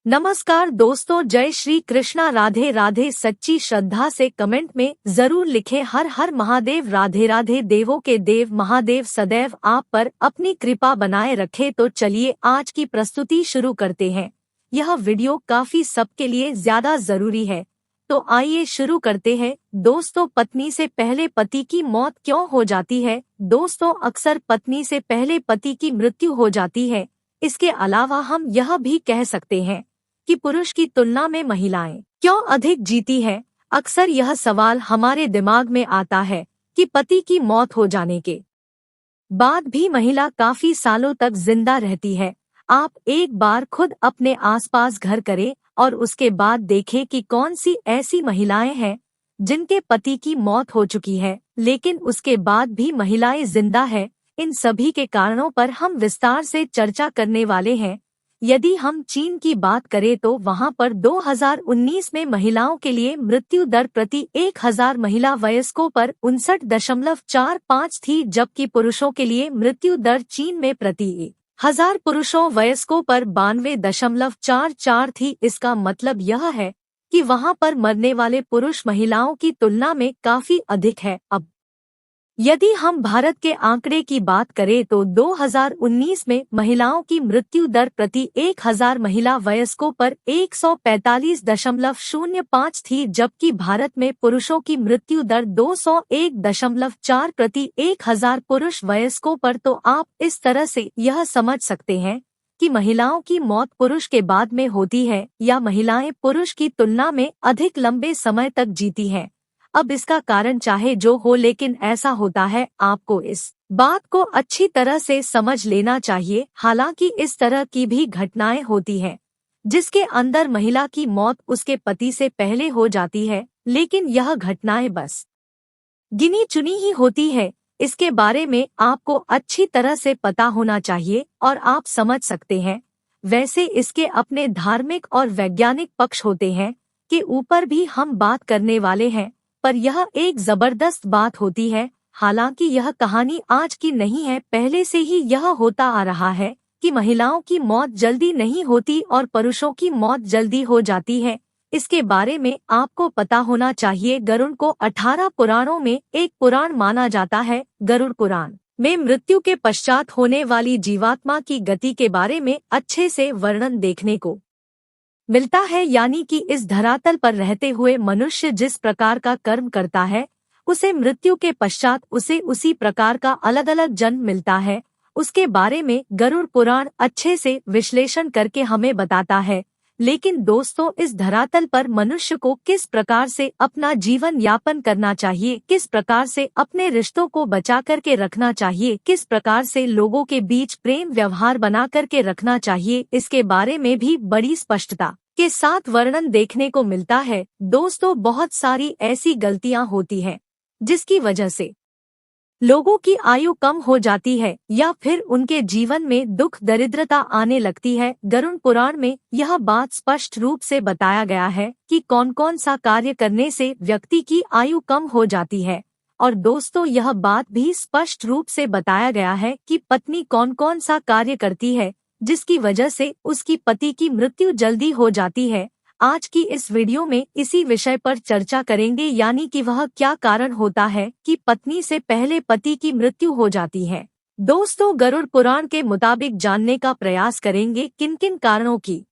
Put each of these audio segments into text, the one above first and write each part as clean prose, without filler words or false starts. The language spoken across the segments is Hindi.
नमस्कार दोस्तों, जय श्री कृष्णा। राधे राधे। सच्ची श्रद्धा से कमेंट में जरूर लिखें हर हर महादेव। राधे राधे। देवों के देव महादेव सदैव आप पर अपनी कृपा बनाए रखे। तो चलिए आज की प्रस्तुति शुरू करते हैं। यह वीडियो काफी सबके लिए ज्यादा जरूरी है, तो आइए शुरू करते हैं। दोस्तों, पत्नी से पहले पति की मौत क्यों हो जाती है? दोस्तों, अक्सर पत्नी से पहले पति की मृत्यु हो जाती है। इसके अलावा हम यह भी कह सकते हैं कि पुरुष की तुलना में महिलाएं क्यों अधिक जीती हैं? अक्सर यह सवाल हमारे दिमाग में आता है कि पति की मौत हो जाने के बाद भी महिला काफी सालों तक जिंदा रहती है। आप एक बार खुद अपने आसपास घर करें और उसके बाद देखें कि कौन सी ऐसी महिलाएं हैं जिनके पति की मौत हो चुकी है, लेकिन उसके बाद भी महिलाएं जिंदा है। इन सभी के कारणों पर हम विस्तार से चर्चा करने वाले हैं। यदि हम चीन की बात करें तो वहां पर 2019 में महिलाओं के लिए मृत्यु दर प्रति 1000 महिला वयस्कों पर 59.45 थी, जबकि पुरुषों के लिए मृत्यु दर चीन में प्रति 1000 पुरुषों वयस्कों पर 92.44 थी। इसका मतलब यह है कि वहां पर मरने वाले पुरुष महिलाओं की तुलना में काफी अधिक है। अब यदि हम भारत के आंकड़े की बात करें तो 2019 में महिलाओं की मृत्यु दर प्रति 1000 महिला वयस्कों पर 145.05 थी, जबकि भारत में पुरुषों की मृत्यु दर 201.4 प्रति 1000 पुरुष वयस्कों पर। तो आप इस तरह से यह समझ सकते हैं कि महिलाओं की मौत पुरुष के बाद में होती है या महिलाएं पुरुष की तुलना में अधिक लंबे समय तक जीती हैं। अब इसका कारण चाहे जो हो, लेकिन ऐसा होता है। आपको इस बात को अच्छी तरह से समझ लेना चाहिए। हालांकि इस तरह की भी घटनाएं होती हैं जिसके अंदर महिला की मौत उसके पति से पहले हो जाती है, लेकिन यह घटनाएं बस गिनी चुनी ही होती है। इसके बारे में आपको अच्छी तरह से पता होना चाहिए और आप समझ सकते हैं। वैसे इसके अपने धार्मिक और वैज्ञानिक पक्ष होते हैं कि ऊपर भी हम बात करने वाले हैं, पर यह एक जबरदस्त बात होती है। हालांकि यह कहानी आज की नहीं है, पहले से ही यह होता आ रहा है कि महिलाओं की मौत जल्दी नहीं होती और पुरुषों की मौत जल्दी हो जाती है। इसके बारे में आपको पता होना चाहिए। गरुड़ को 18 पुराणों में एक पुराण माना जाता है। गरुड़ पुराण में मृत्यु के पश्चात होने वाली जीवात्मा की गति के बारे में अच्छे से वर्णन देखने को मिलता है। यानी कि इस धरातल पर रहते हुए मनुष्य जिस प्रकार का कर्म करता है, उसे मृत्यु के पश्चात उसे उसी प्रकार का अलग अलग जन्म मिलता है। उसके बारे में गरुड़ पुराण अच्छे से विश्लेषण करके हमें बताता है। लेकिन दोस्तों, इस धरातल पर मनुष्य को किस प्रकार से अपना जीवन यापन करना चाहिए, किस प्रकार से अपने रिश्तों को बचा करके रखना चाहिए, किस प्रकार से लोगों के बीच प्रेम व्यवहार बना करके रखना चाहिए, इसके बारे में भी बड़ी स्पष्टता के साथ वर्णन देखने को मिलता है। दोस्तों, बहुत सारी ऐसी गलतियां होती हैं जिसकी वजह से लोगों की आयु कम हो जाती है या फिर उनके जीवन में दुख दरिद्रता आने लगती है। गरुड़ पुराण में यह बात स्पष्ट रूप से बताया गया है कि कौन कौन सा कार्य करने से व्यक्ति की आयु कम हो जाती है। और दोस्तों, यह बात भी स्पष्ट रूप से बताया गया है कि पत्नी कौन कौन सा कार्य करती है जिसकी वजह से उसकी पति की मृत्यु जल्दी हो जाती है। आज की इस वीडियो में इसी विषय पर चर्चा करेंगे, यानी कि वह क्या कारण होता है कि पत्नी से पहले पति की मृत्यु हो जाती है। दोस्तों, गरुड़ पुराण के मुताबिक जानने का प्रयास करेंगे किन किन कारणों की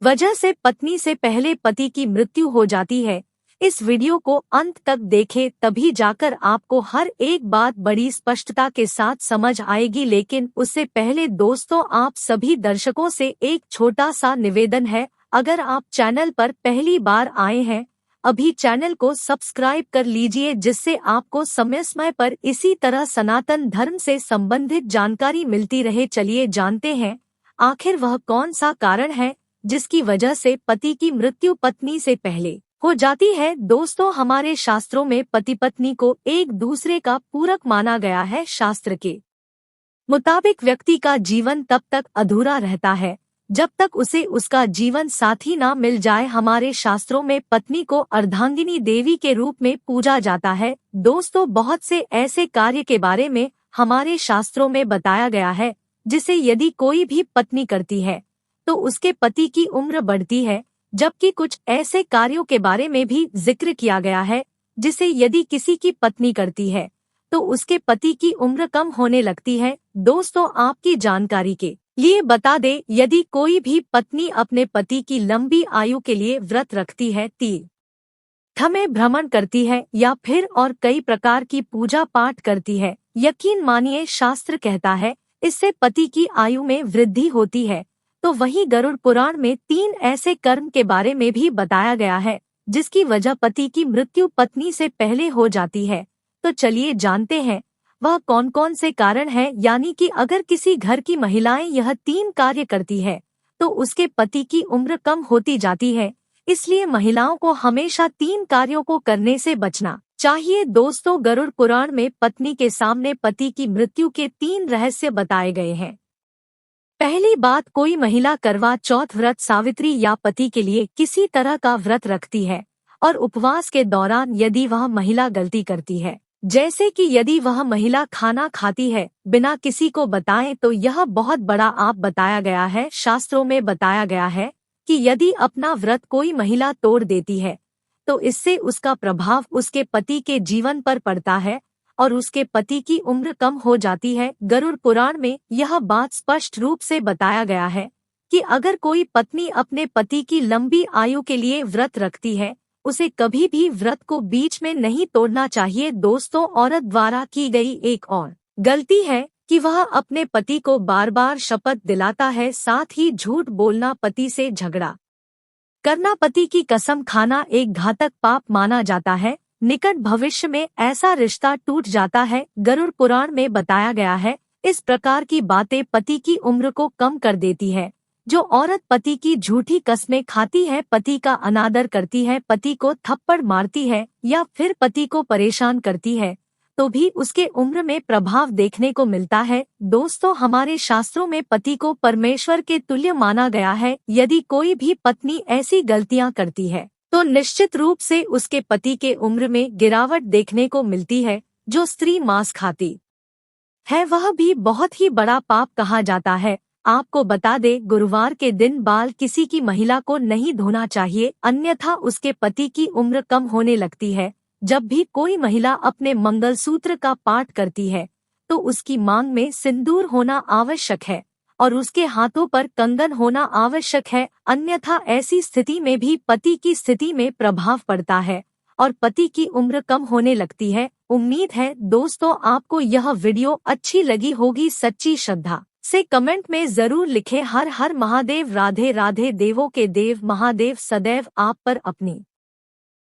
वजह से पत्नी से पहले पति की मृत्यु हो जाती है। इस वीडियो को अंत तक देखें, तभी जाकर आपको हर एक बात बड़ी स्पष्टता के साथ समझ आएगी। लेकिन उससे पहले दोस्तों, आप सभी दर्शकों से एक छोटा सा निवेदन है। अगर आप चैनल पर पहली बार आए हैं, अभी चैनल को सब्सक्राइब कर लीजिए, जिससे आपको समय समय पर इसी तरह सनातन धर्म से संबंधित जानकारी मिलती रहे। चलिए जानते हैं आखिर वह कौन सा कारण है जिसकी वजह से पति की मृत्यु पत्नी से पहले हो जाती है। दोस्तों, हमारे शास्त्रों में पति पत्नी को एक दूसरे का पूरक माना गया है। शास्त्र के मुताबिक व्यक्ति का जीवन तब तक अधूरा रहता है जब तक उसे उसका जीवन साथी ना मिल जाए। हमारे शास्त्रों में पत्नी को अर्धांगिनी देवी के रूप में पूजा जाता है। दोस्तों, बहुत से ऐसे कार्य के बारे में हमारे शास्त्रों में बताया गया है जिसे यदि कोई भी पत्नी करती है तो उसके पति की उम्र बढ़ती है, जबकि कुछ ऐसे कार्यों के बारे में भी जिक्र किया गया है जिसे यदि किसी की पत्नी करती है तो उसके पति की उम्र कम होने लगती है। दोस्तों, आपकी जानकारी के लिए बता दें, यदि कोई भी पत्नी अपने पति की लंबी आयु के लिए व्रत रखती है, तीर्थ में भ्रमण करती है या फिर और कई प्रकार की पूजा पाठ करती है, यकीन मानिए शास्त्र कहता है इससे पति की आयु में वृद्धि होती है। तो वहीं गरुड़ पुराण में 3 ऐसे कर्म के बारे में भी बताया गया है जिसकी वजह पति की मृत्यु पत्नी से पहले हो जाती है। तो चलिए जानते हैं वह कौन कौन से कारण हैं। यानी कि अगर किसी घर की महिलाएं यह 3 कार्य करती है तो उसके पति की उम्र कम होती जाती है। इसलिए महिलाओं को हमेशा 3 कार्यों को करने से बचना चाहिए। दोस्तों, गरुड़ पुराण में पत्नी के सामने पति की मृत्यु के 3 रहस्य बताए गए हैं। पहली बात, कोई महिला करवा चौथ व्रत, सावित्री या पति के लिए किसी तरह का व्रत रखती है और उपवास के दौरान यदि वह महिला गलती करती है, जैसे कि यदि वह महिला खाना खाती है बिना किसी को बताए, तो यह बहुत बड़ा आप बताया गया है। शास्त्रों में बताया गया है कि यदि अपना व्रत कोई महिला तोड़ देती है तो इससे उसका प्रभाव उसके पति के जीवन पर पड़ता है और उसके पति की उम्र कम हो जाती है। गरुड़ पुराण में यह बात स्पष्ट रूप से बताया गया है कि अगर कोई पत्नी अपने पति की लंबी आयु के लिए व्रत रखती है, उसे कभी भी व्रत को बीच में नहीं तोड़ना चाहिए। दोस्तों, औरत द्वारा की गई एक और गलती है कि वह अपने पति को बार बार शपथ दिलाता है, साथ ही झूठ बोलना, पति से झगड़ा करना, पति की कसम खाना एक घातक पाप माना जाता है। निकट भविष्य में ऐसा रिश्ता टूट जाता है। गरुड़ पुराण में बताया गया है इस प्रकार की बातें पति की उम्र को कम कर देती है। जो औरत पति की झूठी कस्में खाती है, पति का अनादर करती है, पति को थप्पड़ मारती है या फिर पति को परेशान करती है, तो भी उसके उम्र में प्रभाव देखने को मिलता है। दोस्तों, हमारे शास्त्रों में पति को परमेश्वर के तुल्य माना गया है। यदि कोई भी पत्नी ऐसी गलतियां करती है तो निश्चित रूप से उसके पति के उम्र में गिरावट देखने को मिलती है। जो स्त्री मांस खाती है वह भी बहुत ही बड़ा पाप कहा जाता है। आपको बता दे, गुरुवार के दिन बाल किसी की महिला को नहीं धोना चाहिए, अन्यथा उसके पति की उम्र कम होने लगती है। जब भी कोई महिला अपने मंगलसूत्र का पाठ करती है तो उसकी मांग में सिंदूर होना आवश्यक है और उसके हाथों पर कंगन होना आवश्यक है, अन्यथा ऐसी स्थिति में भी पति की स्थिति में प्रभाव पड़ता है और पति की उम्र कम होने लगती है। उम्मीद है दोस्तों आपको यह वीडियो अच्छी लगी होगी। सच्ची श्रद्धा से कमेंट में जरूर लिखें। हर हर महादेव, राधे राधे। देवों के देव महादेव सदैव आप पर अपनी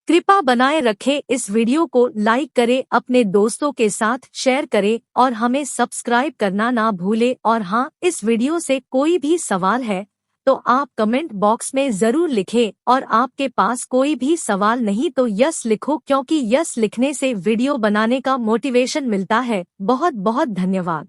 कृपा बनाए रखे। इस वीडियो को लाइक करें, अपने दोस्तों के साथ शेयर करें और हमें सब्सक्राइब करना ना भूले। और हाँ, इस वीडियो से कोई भी सवाल है तो आप कमेंट बॉक्स में जरूर लिखें और आपके पास कोई भी सवाल नहीं तो यस लिखो, क्योंकि यस लिखने से वीडियो बनाने का मोटिवेशन मिलता है। बहुत बहुत धन्यवाद।